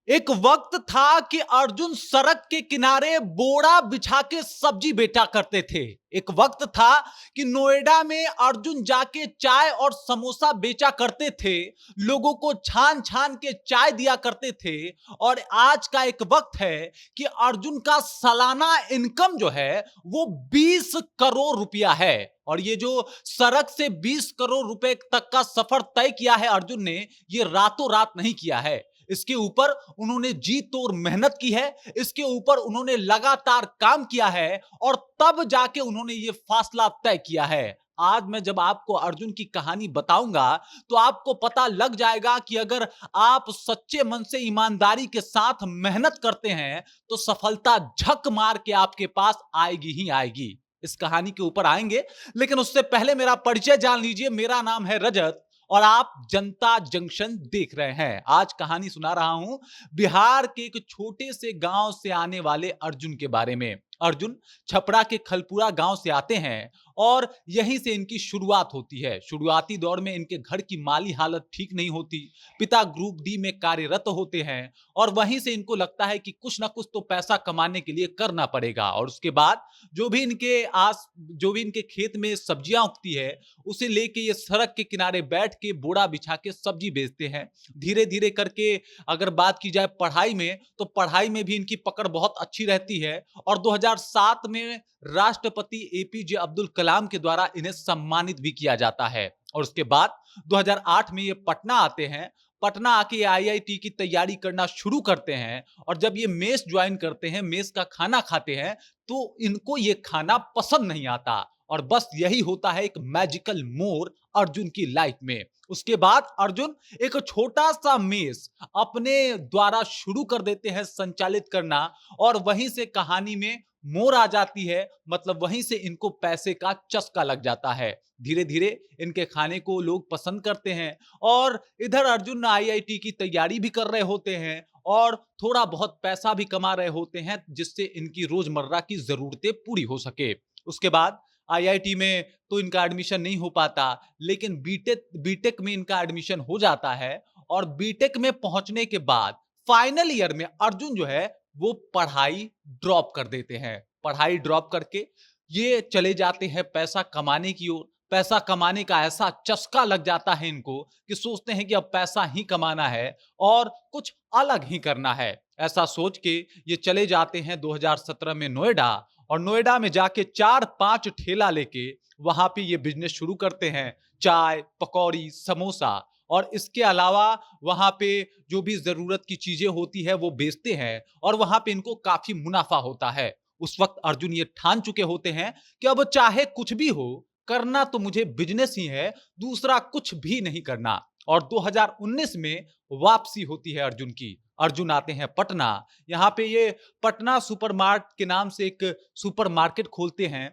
एक वक्त था कि अर्जुन सड़क के किनारे बोरा बिछा के सब्जी बेचा करते थे। एक वक्त था कि नोएडा में अर्जुन जाके चाय और समोसा बेचा करते थे, लोगों को छान छान के चाय दिया करते थे। और आज का एक वक्त है कि अर्जुन का सालाना इनकम जो है वो 20 करोड़ रुपया है। और ये जो सड़क से 20 करोड़ रुपए तक का सफर तय किया है अर्जुन ने, ये रातों रात नहीं किया है। इसके ऊपर उन्होंने जी तोड़ मेहनत की है, इसके ऊपर उन्होंने लगातार काम किया है और तब जाके उन्होंने ये फासला तय किया है। आज मैं जब आपको अर्जुन की कहानी बताऊंगा तो आपको पता लग जाएगा कि अगर आप सच्चे मन से ईमानदारी के साथ मेहनत करते हैं तो सफलता झक मार के आपके पास आएगी ही आएगी। इस कहानी के ऊपर आएंगे, लेकिन उससे पहले मेरा परिचय जान लीजिए। मेरा नाम है रजत और आप जनता जंक्शन देख रहे हैं। आज कहानी सुना रहा हूं बिहार के एक छोटे से गांव से आने वाले अर्जुन के बारे में। अर्जुन छपरा के खलपुरा गांव से आते हैं और यहीं से इनकी शुरुआत होती है। शुरुआती दौर में इनके घर की माली हालत ठीक नहीं होती। पिता ग्रुप डी में कार्यरत होते हैं और वहीं से इनको लगता है कि कुछ ना कुछ तो पैसा कमाने के लिए करना पड़ेगा। और उसके बाद जो भी इनके खेत में सब्जियां उगती है उसे लेके ये सड़क के किनारे बैठ के बोरा बिछा के सब्जी बेचते हैं। धीरे धीरे करके अगर बात की जाए पढ़ाई में, तो पढ़ाई में भी इनकी पकड़ बहुत अच्छी रहती है और 2007 में राष्ट्रपति एपीजे अब्दुल कलाम के द्वारा इन्हें सम्मानित भी किया जाता है। और उसके बाद 2008 में ये पटना आते हैं। पटना आके आईआईटी की तैयारी करना शुरू करते हैं और जब ये मेस ज्वाइन करते हैं, मेस का खाना खाते हैं, तो इनको ये खाना पसंद नहीं आता। और बस यही होता है एक मैजिकल मोड़ अर्जुन की लाइफ में। उसके बाद अर्जुन एक छोटा सा मेस अपने द्वारा शुरू कर देते हैं संचालित करना और वहीं से कहानी में मोड़ आ जाती है। मतलब वहीं से इनको पैसे का चस्का लग जाता है। धीरे धीरे इनके खाने को लोग पसंद करते हैं और इधर अर्जुन आईआईटी की तैयारी भी कर रहे होते हैं और थोड़ा बहुत पैसा भी कमा रहे होते हैं जिससे इनकी रोजमर्रा की जरूरतें पूरी हो सके। उसके बाद आईआईटी में तो इनका एडमिशन नहीं हो पाता, लेकिन बीटेक में इनका एडमिशन हो जाता है। और बीटेक में पहुंचने के बाद फाइनल ईयर में अर्जुन जो है वो पढ़ाई ड्रॉप कर देते हैं। पढ़ाई ड्रॉप करके ये चले जाते हैं पैसा कमाने की ओर। पैसा कमाने का ऐसा चस्का लग जाता है इनको कि सोचते हैं कि अब पैसा ही कमाना है और कुछ अलग ही करना है। ऐसा सोच के ये चले जाते हैं 2017 में नोएडा और नोएडा में जाके 4-5 ठेला लेके वहां पे ये बिजनेस शुरू करते हैं, चाय, पकौड़ी, समोसा। और इसके अलावा वहां पे जो भी जरूरत की चीजें होती है वो बेचते हैं और वहां पे इनको काफी मुनाफा होता है। उस वक्त अर्जुन ये ठान चुके होते हैं कि अब चाहे कुछ भी हो, करना तो मुझे बिजनेस ही है, दूसरा कुछ भी नहीं करना। और 2019 में वापसी होती है अर्जुन की। अर्जुन आते हैं पटना। यहाँ पे ये पटना सुपरमार्ट के नाम से एक सुपरमार्केट खोलते हैं।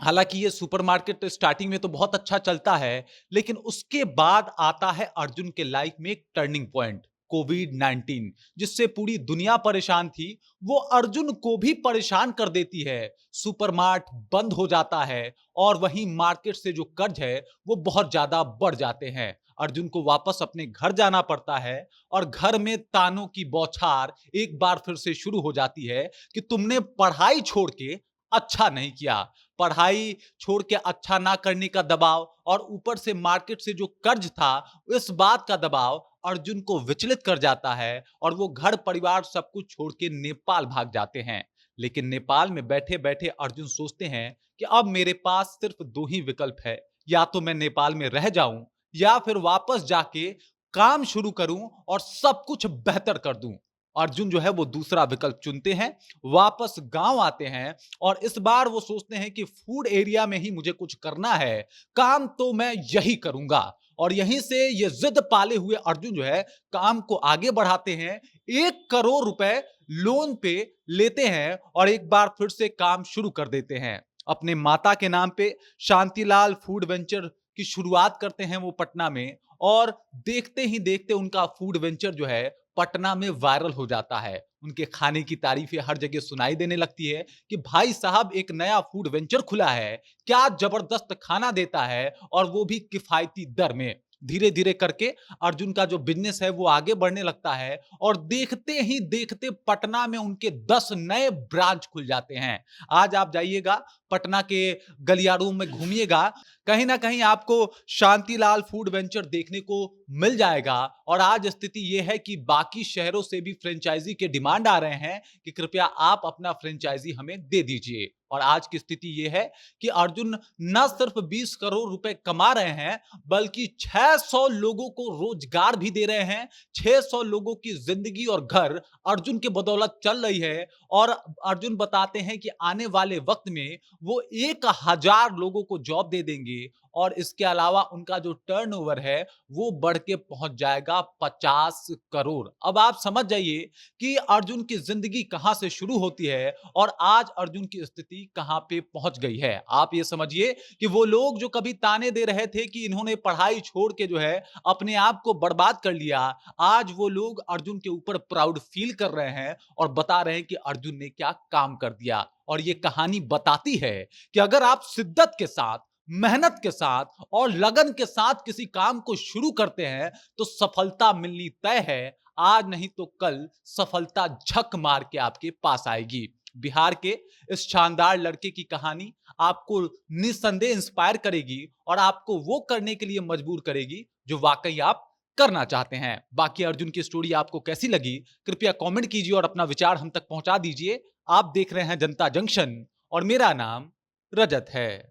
हालांकि ये सुपरमार्केट स्टार्टिंग में तो बहुत अच्छा चलता है, लेकिन उसके बाद आता है अर्जुन के लाइफ में एक टर्निंग पॉइंट, कोविड-19, जिससे पूरी दुनिया परेशान थी। वो अर्जुन को भी परेशान कर देती है। सुपरमार्ट बंद हो जाता है और वहीं मार्केट से जो कर्ज है वो बहुत ज्यादा बढ़ जाते हैं। अर्जुन को वापस अपने घर जाना पड़ता है और घर में तानों की बौछार एक बार फिर से शुरू हो जाती है कि तुमने पढ़ाई छोड़ के अच्छा नहीं किया। पढ़ाई छोड़ के अच्छा ना करने का दबाव और ऊपर से मार्केट से जो कर्ज था, इस बात का दबाव अर्जुन को विचलित कर जाता है और वो घर परिवार सब कुछ छोड़ के नेपाल भाग जाते हैं। लेकिन नेपाल में बैठे बैठे अर्जुन सोचते हैं कि अब मेरे पास सिर्फ दो ही विकल्प है, या तो मैं नेपाल में रह जाऊं या फिर वापस जाके काम शुरू करूं और सब कुछ बेहतर कर दूं। अर्जुन जो है वो दूसरा विकल्प चुनते हैं, वापस गांव आते हैं और इस बार वो सोचते हैं कि फूड एरिया में ही मुझे कुछ करना है, काम तो मैं यही करूंगा। और यहीं से ये जिद पाले हुए अर्जुन जो है काम को आगे बढ़ाते हैं। 1 करोड़ रुपए लोन पे लेते हैं और एक बार फिर से काम शुरू कर देते हैं। अपने माता के नाम पे शांतिलाल फूड वेंचर की शुरुआत करते हैं वो पटना में। और देखते ही देखते उनका फूड वेंचर जो है पटना में वायरल हो जाता है। उनके खाने की तारीफें हर जगह सुनाई देने लगती है कि भाई साहब एक नया फूड वेंचर खुला है, क्या जबरदस्त खाना देता है और वो भी किफायती दर में। धीरे धीरे करके अर्जुन का जो बिजनेस है वो आगे बढ़ने लगता है और देखते ही देखते पटना में उनके 10 नए ब्रांच खुल जाते हैं। आज आप जाइएगा पटना के गलियारों में घूमिएगा, कहीं ना कहीं आपको शांतिलाल फूड वेंचर देखने को मिल जाएगा। और आज स्थिति यह है कि बाकी शहरों से भी फ्रेंचाइजी के डिमांड आ रहे हैं कि कृपया आप अपना फ्रेंचाइजी हमें दे दीजिए। और आज की स्थिति यह है कि अर्जुन न सिर्फ 20 करोड़ रुपए कमा रहे हैं, बल्कि 600 लोगों को रोजगार भी दे रहे हैं। 600 लोगों की जिंदगी और घर अर्जुन के बदौलत चल रही है। और अर्जुन बताते हैं कि आने वाले वक्त में वो 1000 लोगों को जॉब दे देंगे और इसके अलावा उनका जो टर्नओवर है वो बढ़ के पहुंच जाएगा 50 करोड़। अब आप समझ जाइए कि अर्जुन की जिंदगी कहां से शुरू होती है और आज अर्जुन की स्थिति कहां पे पहुंच गई है। आप ये समझिए कि वो लोग जो कभी ताने दे रहे थे कि इन्होंने पढ़ाई छोड़ के जो है अपने आप को बर्बाद कर लिया, आज वो लोग अर्जुन के ऊपर प्राउड फील कर रहे हैं और बता रहे हैं कि अर्जुन ने क्या काम कर दिया। और ये कहानी बताती है कि अगर आप शिद्दत के साथ, मेहनत के साथ और लगन के साथ किसी काम को शुरू करते हैं तो सफलता मिलनी तय है। आज नहीं तो कल सफलता झक मार के आपके पास आएगी। बिहार के इस शानदार लड़के की कहानी आपको निस्संदेह इंस्पायर करेगी और आपको वो करने के लिए मजबूर करेगी जो वाकई आप करना चाहते हैं। बाकी अर्जुन की स्टोरी आपको कैसी लगी कृपया कमेंट कीजिए और अपना विचार हम तक पहुंचा दीजिए। आप देख रहे हैं जनता जंक्शन और मेरा नाम रजत है।